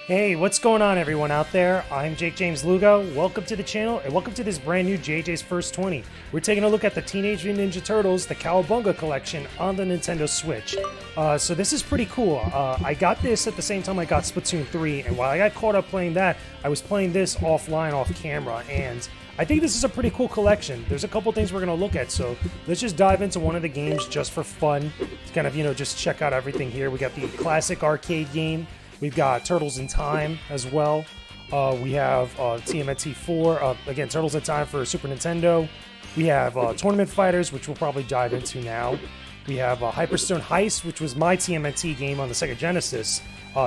Hey, what's going on everyone out there? I'm Jakejames Lugo. Welcome to the channel and welcome to this brand new JJ's First 20. We're taking a look at the Teenage Mutant Ninja Turtles, the Cowabunga Collection on the Nintendo Switch. So this is pretty cool. I got this at the same time I got Splatoon 3, and while I got caught up playing that, I was playing this offline, off camera, and I think this is a pretty cool collection. There's a couple things we're going to look at, so let's just dive into one of the games just for fun. To kind of, just check out everything here. We got the classic arcade game. We've got Turtles in Time as well. We have tmnt 4, again, Turtles in Time for Super Nintendo. We have Tournament Fighters, which we'll probably dive into now. We have Hyperstone Heist, which was my TMNT game on the Sega Genesis.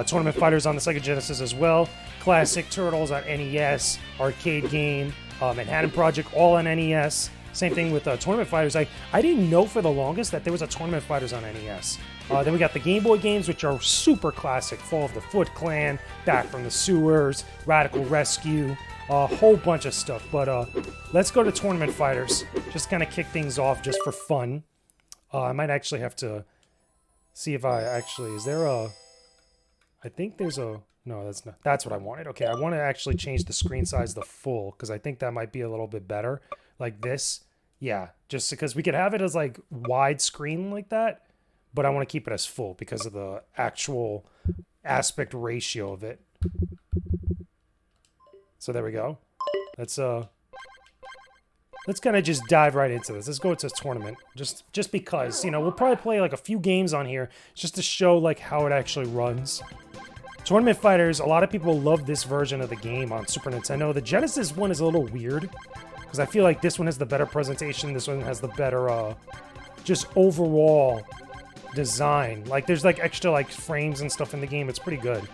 Tournament Fighters on the Sega Genesis as well. Classic Turtles on NES, arcade game. Manhattan Project, all on NES. Same thing with Tournament Fighters. I didn't know for the longest that there was a Tournament Fighters on NES. Then we got the Game Boy games, which are super classic. Fall of the Foot Clan, Back from the Sewers, Radical Rescue, a whole bunch of stuff. But let's go to Tournament Fighters. Just kind of kick things off just for fun. I might actually have to see if I actually... Is there a... I think there's a... No, that's not... That's what I wanted. Okay, I want to actually change the screen size to full, because I think that might be a little bit better. Like this. Yeah, just because we could have it as like widescreen like that. But I want to keep it as full because of the actual aspect ratio of it. So there we go. Let's kind of just dive right into this. Let's go to this tournament. Just because, we'll probably play like a few games on here just to show like how it actually runs. Tournament Fighters, a lot of people love this version of the game on Super Nintendo. The Genesis one is a little weird because I feel like this one has the better presentation. This one has the better just overall design. Like there's like extra like frames and stuff in the game. It's pretty good.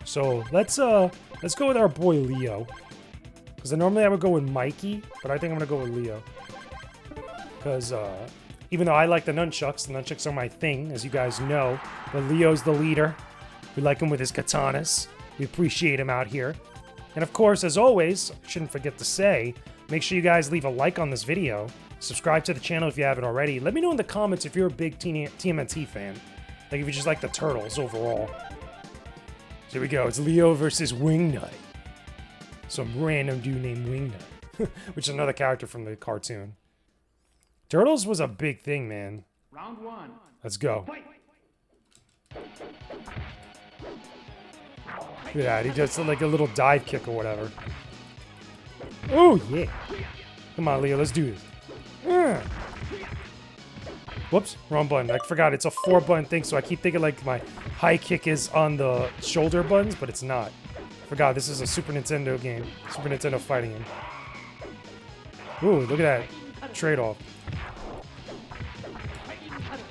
So let's go with our boy Leo, because normally I would go with Mikey, but I think I'm gonna go with Leo because even though I like the nunchucks are my thing, as you guys know, but Leo's the leader. We like him with his katanas. We appreciate him out here. And of course, as always, I shouldn't forget to say, make sure you guys leave a like on this video. Subscribe to the channel if you haven't already. Let me know in the comments if you're a big TMNT fan. Like if you just like the Turtles overall. So here we go. It's Leo versus Wingnut. Some random dude named Wingnut. Which is another character from the cartoon. Turtles was a big thing, man. Round one. Let's go. Fight. Look at that. He does like a little dive kick or whatever. Oh, yeah. Come on, Leo. Let's do this. Whoops, wrong button. I forgot it's a 4-button thing, so I keep thinking like my high kick is on the shoulder buttons, but it's not. I forgot this is a Super Nintendo game. Super Nintendo fighting game. Ooh, look at that trade-off.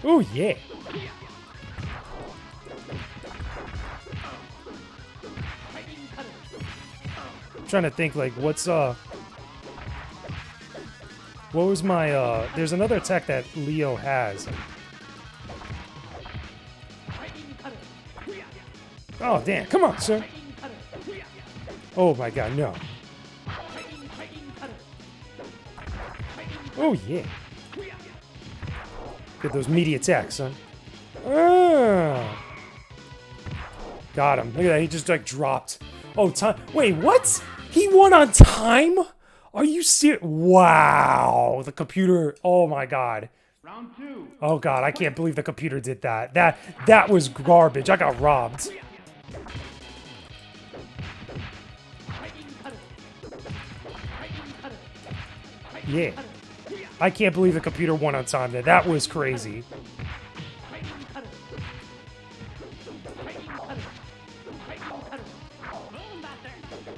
Ooh, yeah. I'm trying to think like what was my, there's another attack that Leo has. Oh, damn. Come on, sir. Oh, my God, no. Oh, yeah. Get those meaty attacks, son. Got him. Look at that. He just, like, dropped. Oh, time. Wait, what? He won on time? Are you serious? Wow. The computer. Oh, my God. Round two. Oh, God. I can't believe the computer did that. That was garbage. I got robbed. Yeah. I can't believe the computer won on time there. That was crazy.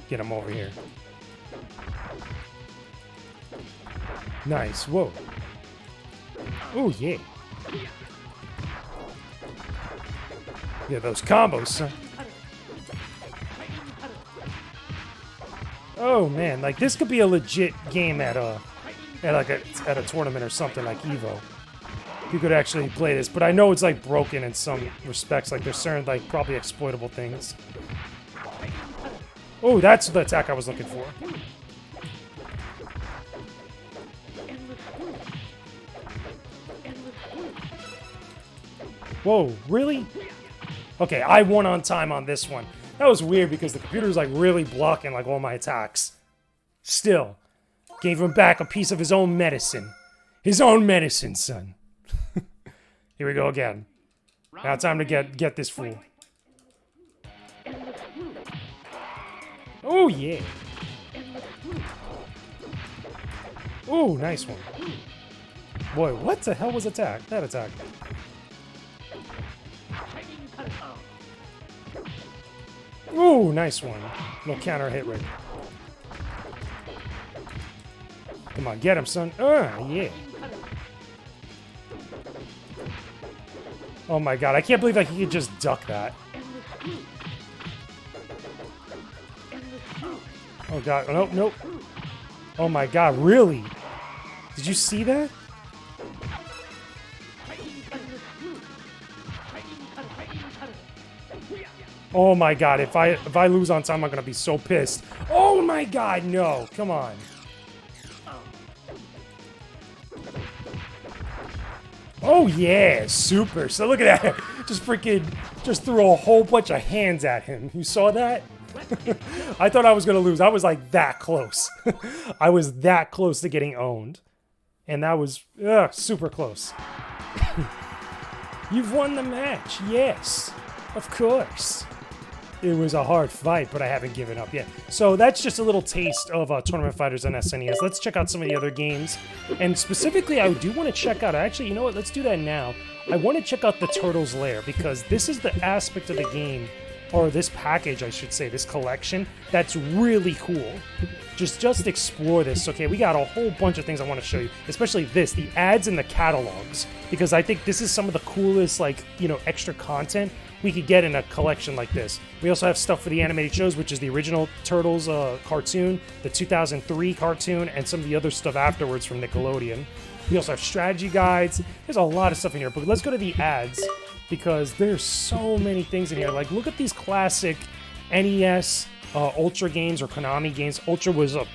Get him over here. Nice. Whoa. Oh, yeah. Yeah, those combos, son. Oh, man. Like, this could be a legit game at a tournament or something like Evo. You could actually play this. But I know it's, like, broken in some respects. Like, there's certain, like, probably exploitable things. Oh, that's the attack I was looking for. Whoa, really? Okay, I won on time on this one. That was weird because the computer's like really blocking like all my attacks. Still, gave him back a piece of his own medicine. His own medicine, son. Here we go again. Now time to get this fool. Oh yeah. Ooh, nice one. Boy, what the hell was that attack? Ooh, nice one. Little counter hit rate. Come on, get him, son. Yeah. Oh my god, I can't believe he could just duck that. Oh god, nope, nope. Oh my god, really? Did you see that? Oh my god, if I lose on time, I'm gonna be so pissed. Oh my god, no, come on. Oh yeah, super. So look at that. Just threw a whole bunch of hands at him. You saw that? I thought I was gonna lose. I was like that close. I was that close to getting owned. And that was super close. You've won the match. Yes, of course. It was a hard fight, but I haven't given up yet. So that's just a little taste of Tournament Fighters on SNES. Let's check out some of the other games. And specifically, I do want to check out... Actually, you know what? Let's do that now. I want to check out the Turtles Lair, because this is the aspect of the game, or this package, I should say, this collection, that's really cool. Just explore this. Okay, we got a whole bunch of things I want to show you, especially this, the ads and the catalogs, because I think this is some of the coolest, like, you know, extra content we could get in a collection like this. We also have stuff for the animated shows, which is the original Turtles cartoon, the 2003 cartoon, and some of the other stuff afterwards from Nickelodeon. We also have strategy guides. There's a lot of stuff in here, but let's go to the ads, because there's so many things in here. Like, look at these classic NES Ultra games or Konami games. Ultra was a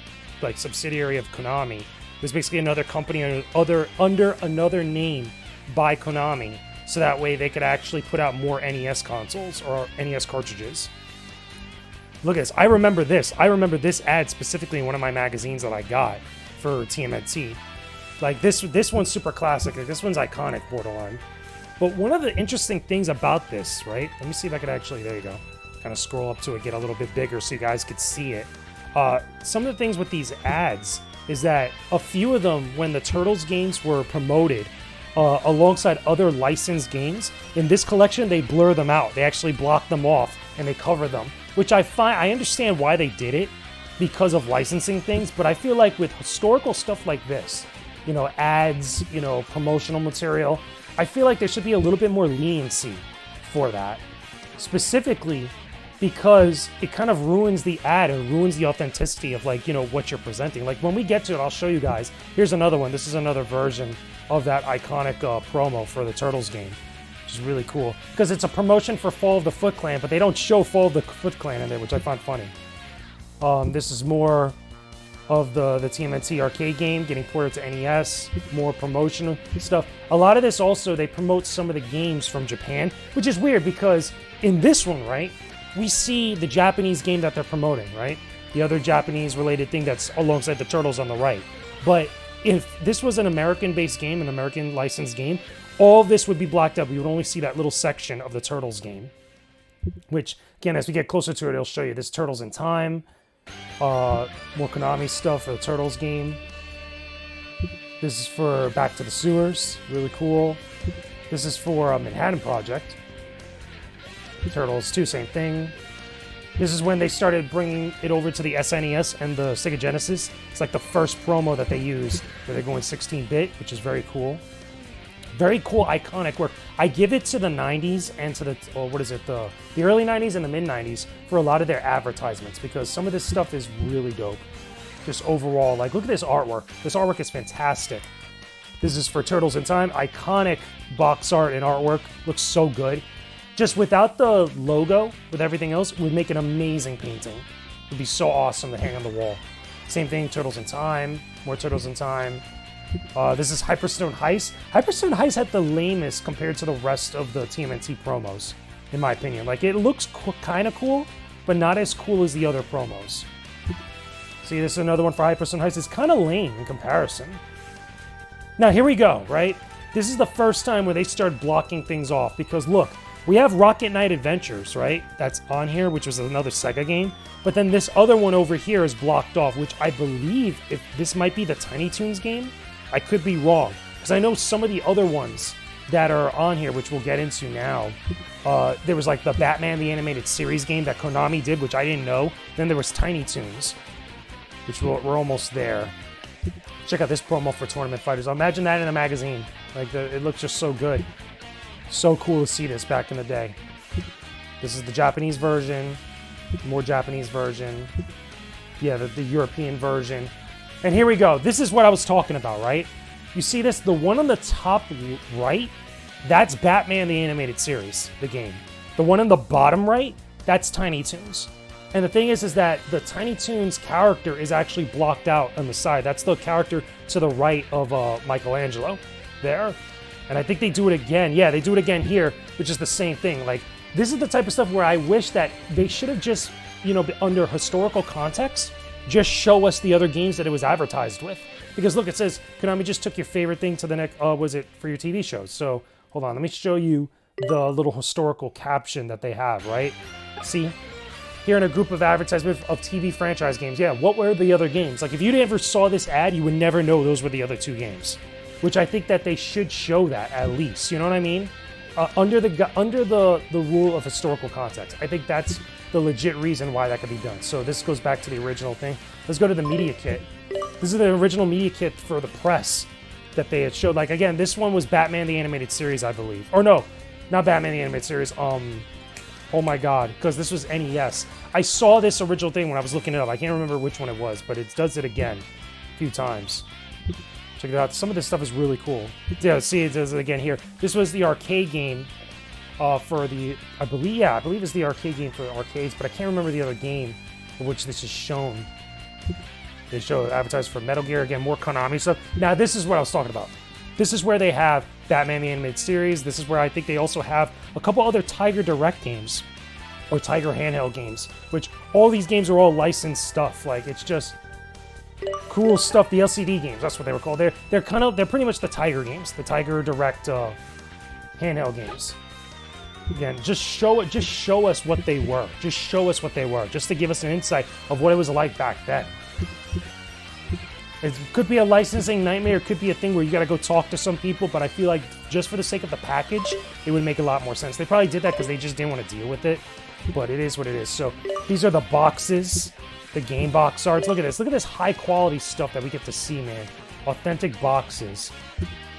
subsidiary of Konami. It was basically another company under another name by Konami. So that way they could actually put out more NES consoles or NES cartridges. Look at this. I remember this. I remember this ad specifically in one of my magazines that I got for TMNT. Like, this one's super classic. Like, this one's iconic, borderline. But one of the interesting things about this, right? Let me see if I could actually, there you go. Kind of scroll up to it, get a little bit bigger so you guys could see it. Some of the things with these ads is that a few of them, when the Turtles games were promoted, alongside other licensed games, in this collection, they blur them out. They actually block them off and they cover them, which I understand why they did it because of licensing things, but I feel like with historical stuff like this, you know, ads, you know, promotional material, I feel like there should be a little bit more leniency for that. Specifically because it kind of ruins the ad and ruins the authenticity of, like, you know, what you're presenting. Like, when we get to it, I'll show you guys. Here's another one. This is another version of that iconic promo for the Turtles game, which is really cool. Because it's a promotion for Fall of the Foot Clan, but they don't show Fall of the Foot Clan in there, which I find funny. This is more of the TMNT arcade game getting ported to NES, more promotional stuff. A lot of this also, they promote some of the games from Japan, which is weird because in this one, right, we see the Japanese game that they're promoting, right? The other Japanese related thing that's alongside the Turtles on the right. But if this was an American-based game, an American licensed game, all of this would be blocked up. We would only see that little section of the Turtles game. Which, again, as we get closer to it, it'll show you this Turtles in Time, more Konami stuff for the Turtles game. This is for Back to the Sewers, really cool. This is for Manhattan Project. Turtles 2, same thing. This is when they started bringing it over to the SNES and the Sega Genesis. It's like the first promo that they used, where they're going 16-bit, which is very cool. Very cool, iconic work. I give it to the 90s and to the early 90s and the mid-90s for a lot of their advertisements, because some of this stuff is really dope. Just overall, like, look at this artwork. This artwork is fantastic. This is for Turtles in Time. Iconic box art and artwork. Looks so good. Just without the logo, with everything else, it would make an amazing painting. It would be so awesome to hang on the wall. Same thing, Turtles in Time. More Turtles in Time. This is Hyperstone Heist. Hyperstone Heist had the lamest compared to the rest of the TMNT promos, in my opinion. Like, it looks kind of cool, but not as cool as the other promos. See, this is another one for Hyperstone Heist. It's kind of lame in comparison. Now, here we go, right? This is the first time where they start blocking things off, because look, we have Rocket Knight Adventures, right? That's on here, which was another Sega game. But then this other one over here is blocked off, which I believe if this might be the Tiny Toons game. I could be wrong, because I know some of the other ones that are on here, which we'll get into now. There was like the Batman the Animated Series game that Konami did, which I didn't know. Then there was Tiny Toons, which we're almost there. Check out this promo for Tournament Fighters. Imagine that in a magazine. Like, it looks just so good. So cool to see this back in the day. This is the Japanese version. More Japanese version. Yeah, the European version. And here we go. This is what I was talking about, right? You see this? The one on the top right, that's Batman the Animated Series, the game. The one on the bottom right, that's Tiny Toons. And the thing is that the Tiny Toons character is actually blocked out on the side. That's the character to the right of Michelangelo there. And I think they do it again. Yeah, they do it again here, which is the same thing. Like, this is the type of stuff where I wish that they should have just, you know, under historical context, just show us the other games that it was advertised with. Because look, it says, Konami just took your favorite thing to the next, was it for your TV shows? So, hold on, let me show you the little historical caption that they have, right? See? Here in a group of advertisements of TV franchise games. Yeah, what were the other games? Like, if you never saw this ad, you would never know those were the other two games. Which I think that they should show that, at least. You know what I mean? Under the rule of historical context. I think that's the legit reason why that could be done. So this goes back to the original thing. Let's go to the media kit. This is the original media kit for the press that they had showed. Like, again, this one was Batman the Animated Series, I believe. Or no, not Batman the Animated Series. Oh my god, because this was NES. I saw this original thing when I was looking it up. I can't remember which one it was, but it does it again a few times. Check it out. Some of this stuff is really cool. Yeah, see, it does it again here. This was the arcade game for the, I believe it's the arcade game for the arcades, but I can't remember the other game for which this is shown. They show advertised for Metal Gear, again, more Konami stuff. Now, this is what I was talking about. This is where they have Batman the Animated Series. This is where I think they also have a couple other Tiger Direct games or Tiger handheld games, which all these games are all licensed stuff. Like, it's just cool stuff. The LCD games, that's what they were called. They're pretty much the Tiger games, the Tiger Direct handheld games. Again, just show us what they were. Just show us what they were, just to give us an insight of what it was like back then. It could be a licensing nightmare. It could be a thing where you got to go talk to some people, but I feel like just for the sake of the package, it would make a lot more sense. They probably did that because they just didn't want to deal with it, but it is what it is. So these are the boxes, the game box arts. Look at this. Look at this high quality stuff that we get to see, man. Authentic boxes.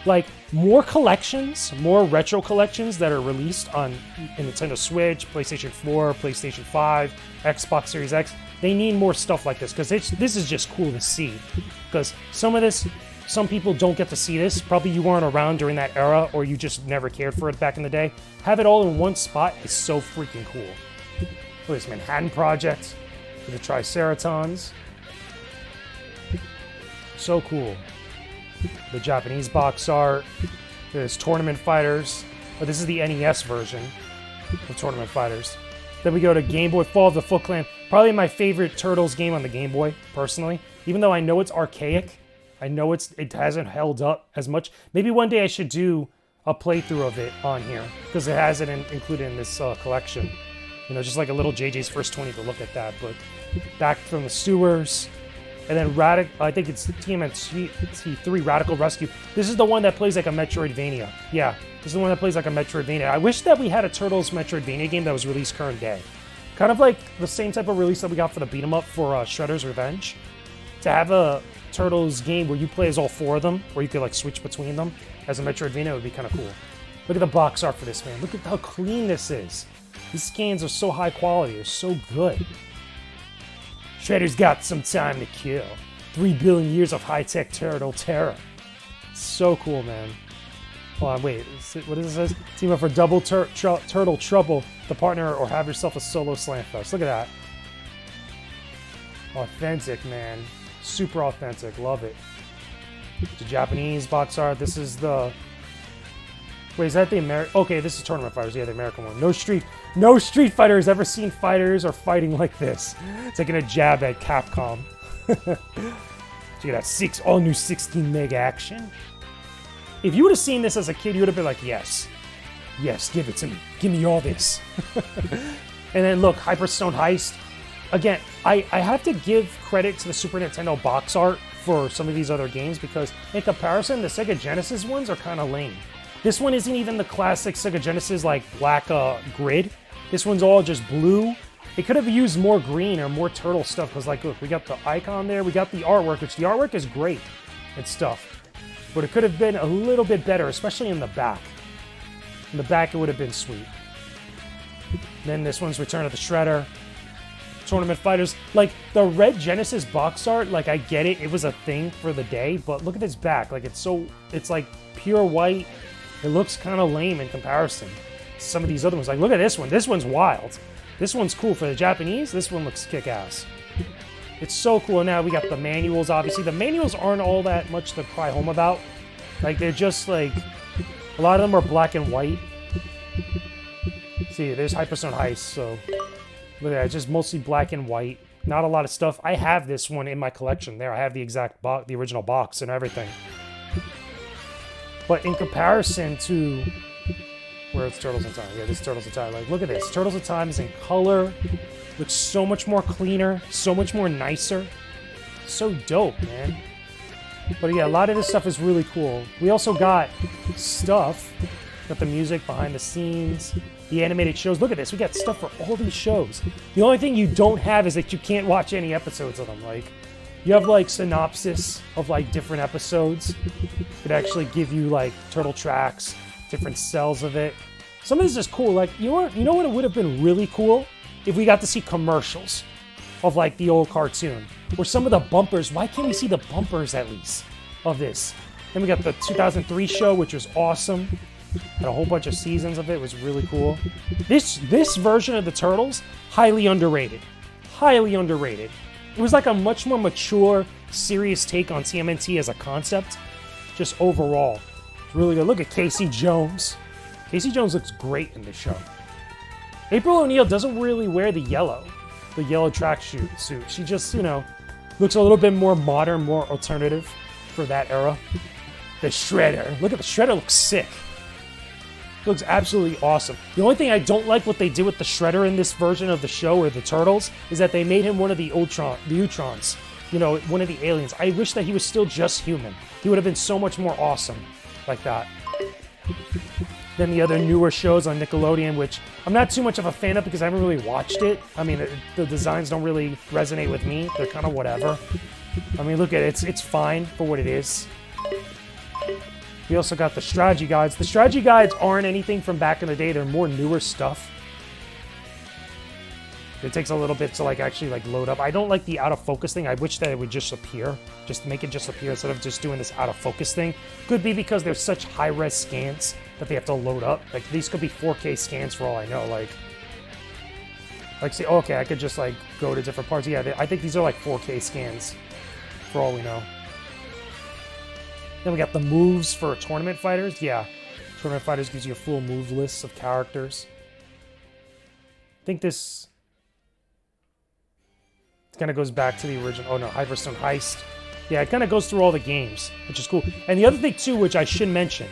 Like, more collections, more retro collections that are released on Nintendo Switch, PlayStation 4, PlayStation 5, Xbox Series X. They need more stuff like this because this is just cool to see. Because some people don't get to see this. Probably you weren't around during that era or you just never cared for it back in the day. Have it all in one spot is so freaking cool. Look at this Manhattan Project for the Triceratons. So cool. The Japanese box art. There's Tournament Fighters. But this is the NES version of Tournament Fighters. Then we go to Game Boy Fall of the Foot Clan. Probably my favorite Turtles game on the Game Boy, personally. Even though I know it's archaic. I know it hasn't held up as much. Maybe one day I should do a playthrough of it on here. Because it has it included in this collection. You know, just like a little JJ's First 20 to look at that. But back from the sewers. And then I think it's tmnt 3 Radical Rescue. This is the one that plays like a Metroidvania. Yeah, this is the one that plays like a Metroidvania. I wish that we had a Turtles Metroidvania game that was released current day. Kind of like the same type of release that we got for the beat 'em up for Shredder's Revenge. To have a Turtles game where you play as all four of them, where you could like switch between them as a Metroidvania would be kind of cool. Look at the box art for this, man. Look at how clean this is. These scans are so high quality. They're so good. Shredder's got some time to kill. 3 billion years of high-tech turtle terror. So cool, man. Hold on, wait. What does it say? Team up for double turtle trouble. The partner or have yourself a solo slam fest. Look at that. Authentic, man. Super authentic. Love it. The Japanese box art. This is the Wait, is that the American? Okay, this is Tournament Fighters. Yeah, the American one. No Street Fighter has ever seen fighters or fighting like this. Taking a jab at Capcom. So you got all new 16 meg action. If you would have seen this as a kid, you would have been like, yes, give it to me. Give me all this. And then look, Hyperstone Heist. Again, I have to give credit to the Super Nintendo box art for some of these other games because in comparison, the Sega Genesis ones are kind of lame. This one isn't even the classic Sega Genesis like black grid. This one's all just blue. It could have used more green or more turtle stuff because like, look, we got the icon there. We got the artwork, which the artwork is great and stuff. But it could have been a little bit better, especially in the back. In the back, it would have been sweet. Then this one's Return of the Shredder. Tournament Fighters. Like, the red Genesis box art, like, I get it. It was a thing for the day. But look at this back. Like, it's like pure white. It looks kind of lame in comparison to some of these other ones. Like, look at this one. This one's wild. This one's cool for the Japanese. This one looks kick-ass. It's so cool. Now we got the manuals, obviously. The manuals aren't all that much to cry home about. Like, they're just, like... A lot of them are black and white. See, there's Hyperstone Heist, so... Look at that. It's just mostly black and white. Not a lot of stuff. I have this one in my collection there. I have the exact the original box and everything. But in comparison to... Where's Turtles in Time? Yeah, this is Turtles in Time. Like, look at this. Turtles in Time is in color. Looks so much more cleaner. So much more nicer. So dope, man. But yeah, a lot of this stuff is really cool. We also got stuff. Got the music behind the scenes. The animated shows. Look at this. We got stuff for all these shows. The only thing you don't have is that you can't watch any episodes of them. Like, you have, like, synopsis of, like, different episodes. It could actually give you, like, turtle tracks, different cells of it. Some of this is cool. Like, you know what it would have been really cool? If we got to see commercials of, like, the old cartoon. Or some of the bumpers. Why can't we see the bumpers, at least, of this? Then we got the 2003 show, which was awesome. Had a whole bunch of seasons of it. It was really cool. This version of the Turtles, highly underrated. Highly underrated. It was like a much more mature, serious take on TMNT as a concept. Just overall. It's really good. Look at Casey Jones. Casey Jones looks great in this show. April O'Neil doesn't really wear the yellow tracksuit suit. She just, you know, looks a little bit more modern, more alternative for that era. The Shredder. Look at the Shredder. Looks sick. Looks absolutely awesome. The only thing I don't like what they did with the Shredder in this version of the show or the Turtles is that they made him one of the Utrons. You know, one of the aliens. I wish that he was still just human. He would have been so much more awesome like that. Then the other newer shows on Nickelodeon, which I'm not too much of a fan of because I haven't really watched it. I mean, the designs don't really resonate with me. They're kind of whatever. I mean, look at it. It's fine for what it is. We also got the strategy guides. The strategy guides aren't anything from back in the day. They're more newer stuff. It takes a little bit to like actually like load up. I don't like the out of focus thing. I wish that it would just appear. Just make it just appear instead of just doing this out of focus thing. Could be because there's such high res scans that they have to load up. Like these could be 4K scans for all I know. Like say, okay, I could just like go to different parts. Yeah, I think these are like 4K scans for all we know. Then we got the moves for Tournament Fighters. Yeah, Tournament Fighters gives you a full move list of characters. I think this kind of goes back to the original. Oh no, Hyperstone Heist. Yeah, it kind of goes through all the games, which is cool. And the other thing too, which I should mention,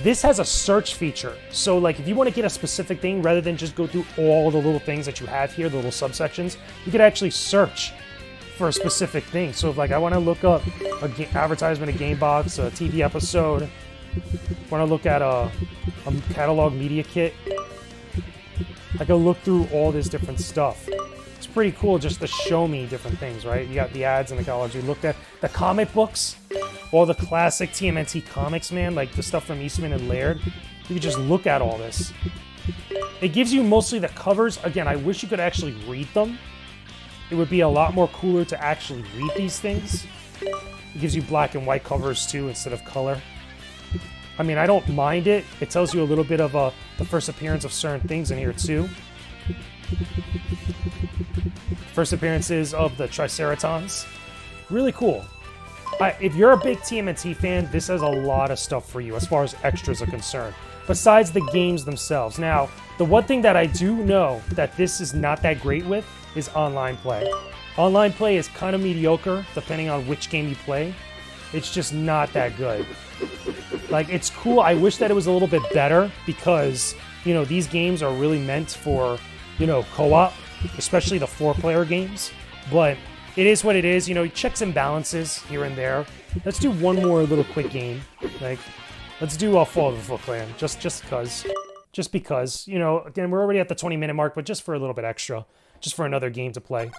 this has a search feature. So like if you want to get a specific thing, rather than just go through all the little things that you have here, the little subsections, you could actually search for a specific thing. So if like I want to look up an advertisement, a game box, a TV episode, want to look at a catalog media kit, I can look through all this different stuff. It's pretty cool just to show me different things, right? You got the ads and the catalogs. You looked at the comic books, all the classic TMNT comics, man, like the stuff from Eastman and Laird. You can just look at all this. It gives you mostly the covers. Again, I wish you could actually read them. It would be a lot more cooler to actually read these things. It gives you black and white covers too instead of color. I mean, I don't mind it. It tells you a little bit of the first appearance of certain things in here too. First appearances of the Triceratons. Really cool. If you're a big TMNT fan, this has a lot of stuff for you as far as extras are concerned. besides the games themselves. Now, the one thing that I do know that this is not that great with is online play. Online play is kind of mediocre, depending on which game you play. It's just not that good. Like, it's cool. I wish that it was a little bit better because, you know, these games are really meant for, you know, co-op, especially the 4-player games. But it is what it is, you know, checks and balances here and there. Let's do one more little quick game. Like, let's do Fall of the Foot Clan, just because. Just because, you know, again, we're already at the 20-minute mark, but just for a little bit extra. Just for another game to play.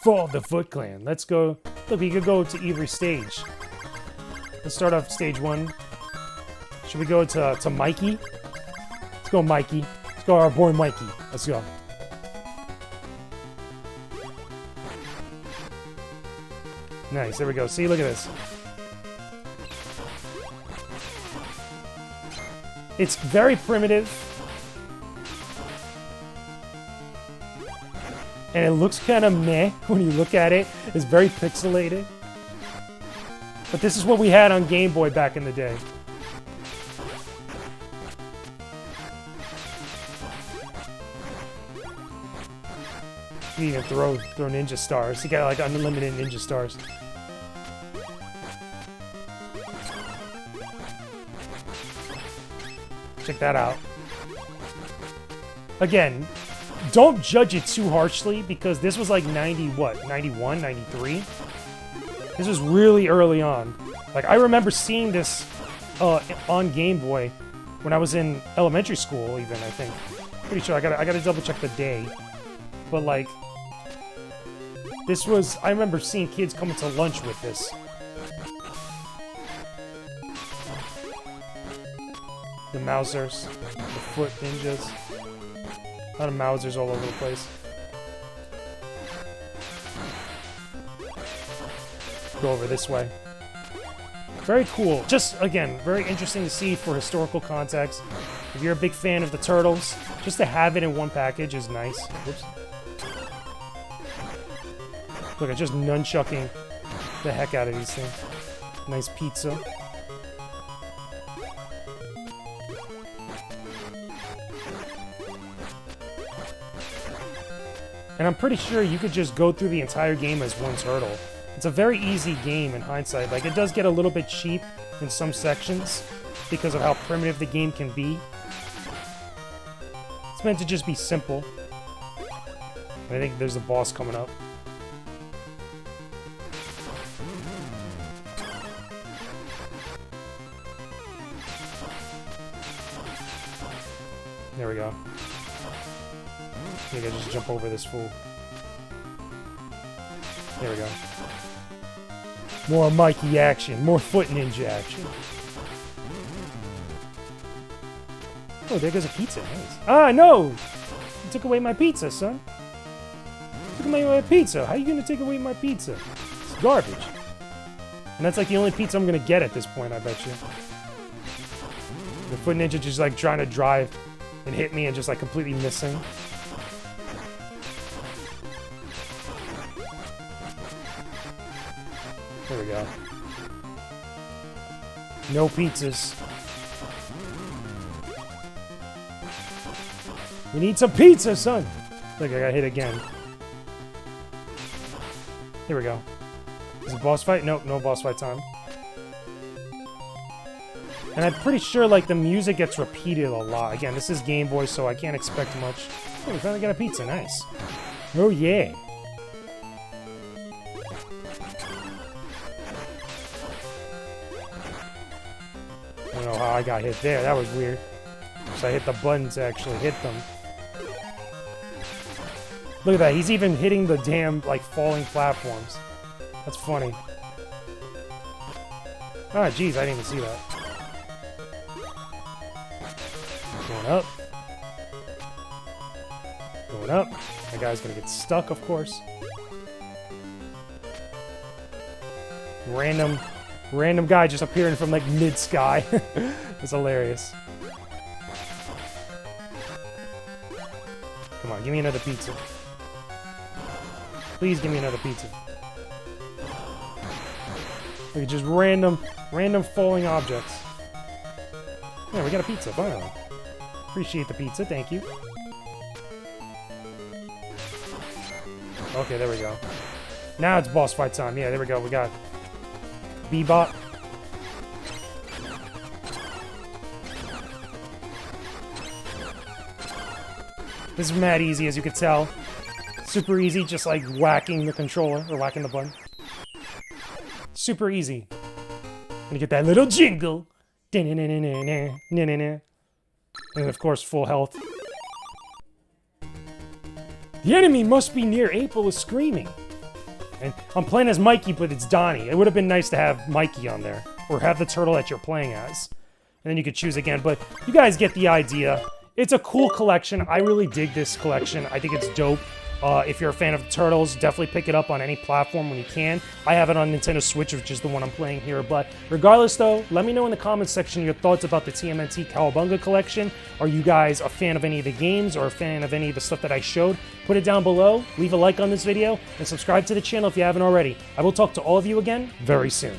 Fall of the Foot Clan. Let's go. Look, we could go to every stage. Let's start off stage 1. Should we go to Mikey? Let's go, Mikey. Let's go, our boy Mikey. Let's go. Nice, there we go. See, look at this. It's very primitive. And it looks kind of meh when you look at it. It's very pixelated. But this is what we had on Game Boy back in the day. You can even throw ninja stars. You got like unlimited ninja stars. Check that out. Again, don't judge it too harshly because this was like 90 what? 91, 93? This was really early on. Like, I remember seeing this on Game Boy when I was in elementary school even, I think. Pretty sure. I gotta double check the day. But like, this was, I remember seeing kids coming to lunch with this. The Mousers, the Foot Ninjas. A lot of Mousers all over the place. Go over this way. Very cool. Just, again, very interesting to see for historical context. If you're a big fan of the Turtles, just to have it in one package is nice. Whoops. Look, I'm just nunchucking the heck out of these things. Nice pizza. And I'm pretty sure you could just go through the entire game as one turtle. It's a very easy game in hindsight. Like, it does get a little bit cheap in some sections because of how primitive the game can be. It's meant to just be simple. I think there's a boss coming up. There we go. I think I just jump over this fool. There we go. More Mikey action. More Foot Ninja action. Oh, there goes a pizza. Nice. Ah, no! You took away my pizza, son. You took away my pizza. How are you gonna take away my pizza? It's garbage. And that's like the only pizza I'm gonna get at this point, I bet you. The Foot Ninja just like trying to drive and hit me and just like completely missing. There we go. No pizzas. We need some pizza, son! Look, I got hit again. Here we go. Is it boss fight? Nope, no boss fight time. And I'm pretty sure, like, the music gets repeated a lot. Again, this is Game Boy, so I can't expect much. Oh, we finally got a pizza. Nice. Oh, yeah. I don't know how I got hit there. That was weird. So I hit the button to actually hit them. Look at that. He's even hitting the damn, like, falling platforms. That's funny. Ah, jeez. I didn't even see that. Going up. Going up. That guy's gonna get stuck, of course. Random guy just appearing from, like, mid-sky. It's hilarious. Come on, give me another pizza. Please give me another pizza. Look at just random falling objects. Yeah, we got a pizza, finally. Appreciate the pizza, thank you. Okay, there we go. Now it's boss fight time. Yeah, there we go. We got Bebop. This is mad easy, as you can tell. Super easy, just like whacking the controller, or whacking the button. Super easy. Gonna get that little jingle. And of course, full health. The enemy must be near. April is screaming. And I'm playing as Mikey, but it's Donnie. It would have been nice to have Mikey on there. Or have the turtle that you're playing as. And then you could choose again. But you guys get the idea. It's a cool collection. I really dig this collection. I think it's dope. If you're a fan of the Turtles, definitely pick it up on any platform when you can. I have it on Nintendo Switch, which is the one I'm playing here. But regardless, though, let me know in the comments section your thoughts about the TMNT Cowabunga Collection. Are you guys a fan of any of the games or a fan of any of the stuff that I showed? Put it down below, leave a like on this video, and subscribe to the channel if you haven't already. I will talk to all of you again very soon.